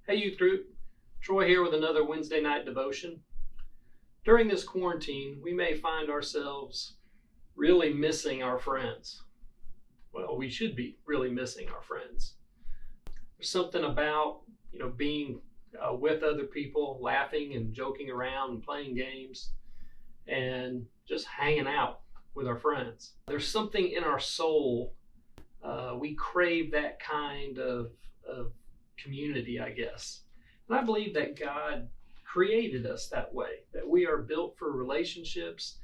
Hey youth group, Troy here with another Wednesday night devotion. During this quarantine, we may find ourselves really missing our friends. Well, we should be really missing our friends. There's something about, being with other people, laughing and joking around and playing games and just hanging out with our friends. There's something in our soul. We crave that kind of community, I guess. And I believe that God created us that way, that we are built for relationships.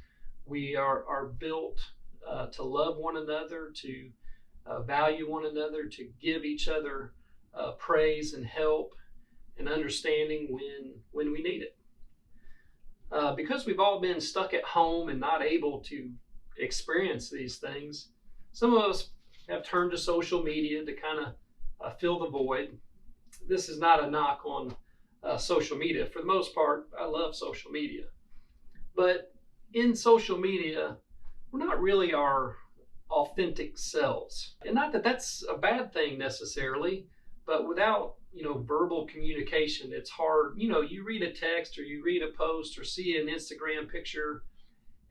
We are built to love one another, to value one another, to give each other praise and help and understanding when we need it. Because we've all been stuck at home and not able to experience these things, some of us have turned to social media to kind of fill the void. This is not a knock on social media. For the most part, I love social media. But in social media, we're not really our authentic selves. And not that that's a bad thing necessarily, but without, verbal communication, it's hard. You read a text or you read a post or see an Instagram picture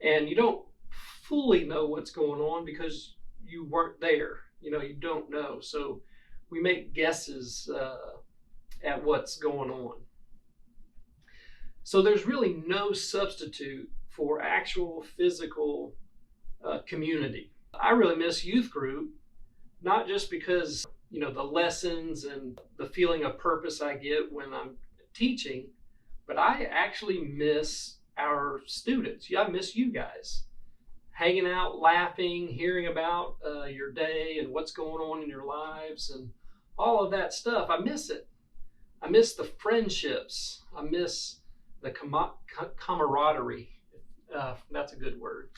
and you don't fully know what's going on because you weren't there. You don't know. So we make guesses at what's going on. So there's really no substitute for actual physical community. I really miss youth group, not just because, the lessons and the feeling of purpose I get when I'm teaching, but I actually miss our students. I miss you guys. Hanging out, laughing, hearing about your day and what's going on in your lives and all of that stuff. I miss it. I miss the friendships. I miss the camaraderie. That's a good word.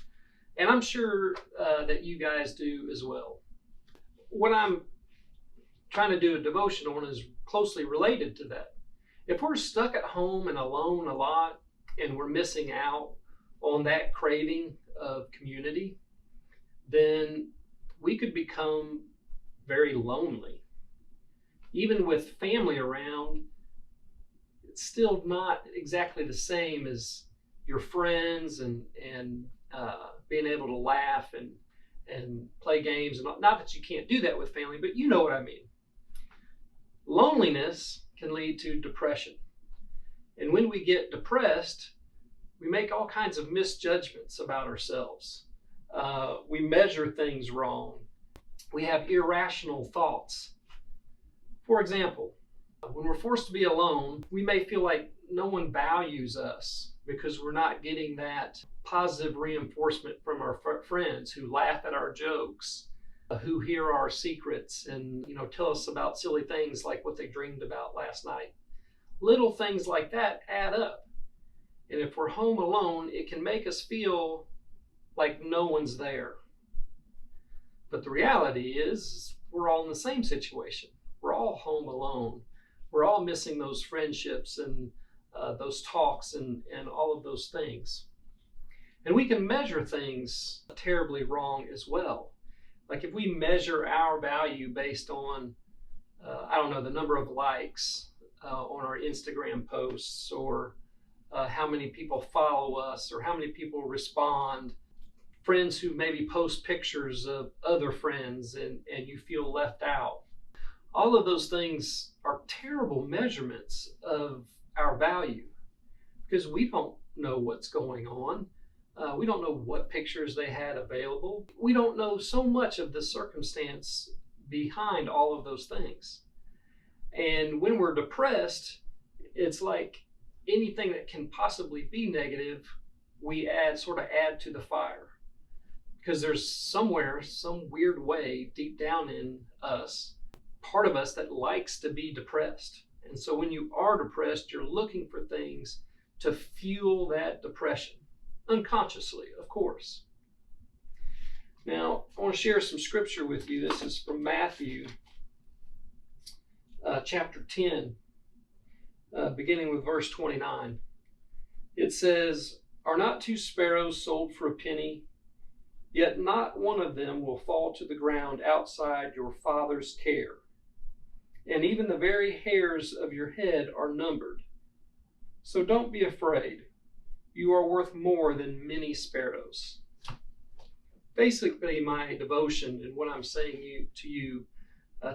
And I'm sure that you guys do as well. What I'm trying to do a devotion on is closely related to that. If we're stuck at home and alone a lot and we're missing out on that craving of community, then we could become very lonely. Even with family around, it's still not exactly the same as your friends and being able to laugh and play games. And not that you can't do that with family, but you know what I mean. Loneliness can lead to depression. And when we get depressed, we make all kinds of misjudgments about ourselves. We measure things wrong. We have irrational thoughts. For example, when we're forced to be alone, we may feel like no one values us because we're not getting that positive reinforcement from our friends who laugh at our jokes, who hear our secrets and tell us about silly things like what they dreamed about last night. Little things like that add up. And if we're home alone, it can make us feel like no one's there. But the reality is we're all in the same situation. We're all home alone. We're all missing those friendships and those talks and all of those things. And we can measure things terribly wrong as well. Like if we measure our value based on, the number of likes on our Instagram posts, or how many people follow us, or how many people respond, friends who maybe post pictures of other friends and you feel left out. All of those things are terrible measurements of our value because we don't know what's going on. We don't know what pictures they had available. We don't know so much of the circumstance behind all of those things. And when we're depressed, it's like anything that can possibly be negative, we add to the fire. Because there's somewhere, some weird way deep down in us, part of us that likes to be depressed. And so when you are depressed, you're looking for things to fuel that depression. Unconsciously, of course. Now, I want to share some scripture with you. This is from Matthew chapter 10, beginning with verse 29. It says, "Are not two sparrows sold for a penny? Yet not one of them will fall to the ground outside your Father's care. and even the very hairs of your head are numbered. So don't be afraid. You are worth more than many sparrows. Basically, my devotion and what I'm saying to you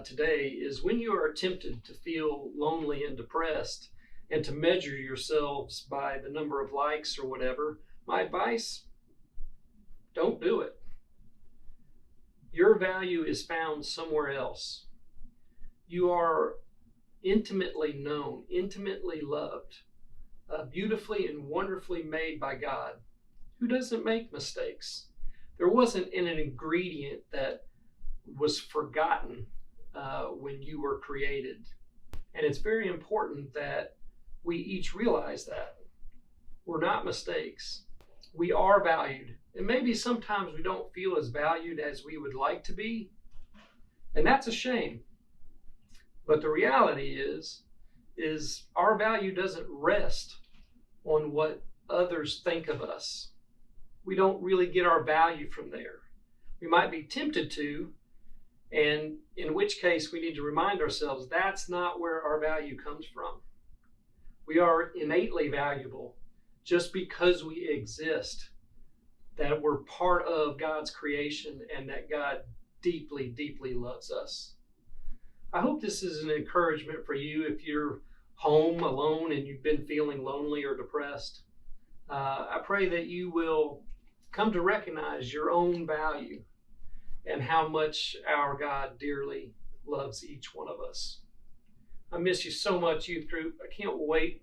today is when you are tempted to feel lonely and depressed and to measure yourselves by the number of likes or whatever, my advice, don't do it. Your value is found somewhere else. You are intimately known, intimately loved, beautifully and wonderfully made by God, who doesn't make mistakes. There wasn't an ingredient that was forgotten when you were created. And it's very important that we each realize that. We're not mistakes. We are valued. And maybe sometimes we don't feel as valued as we would like to be. And that's a shame. But the reality is our value doesn't rest on what others think of us. We don't really get our value from there. We might be tempted to, and in which case we need to remind ourselves that's not where our value comes from. We are innately valuable just because we exist, that we're part of God's creation and that God deeply, deeply loves us. I hope this is an encouragement for you if you're home alone and you've been feeling lonely or depressed. I pray that you will come to recognize your own value and how much our God dearly loves each one of us. I miss you so much, youth group. I can't wait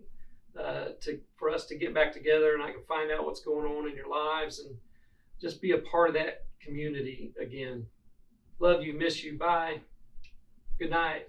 for us to get back together and I can find out what's going on in your lives and just be a part of that community again. Love you, miss you, bye. Good night.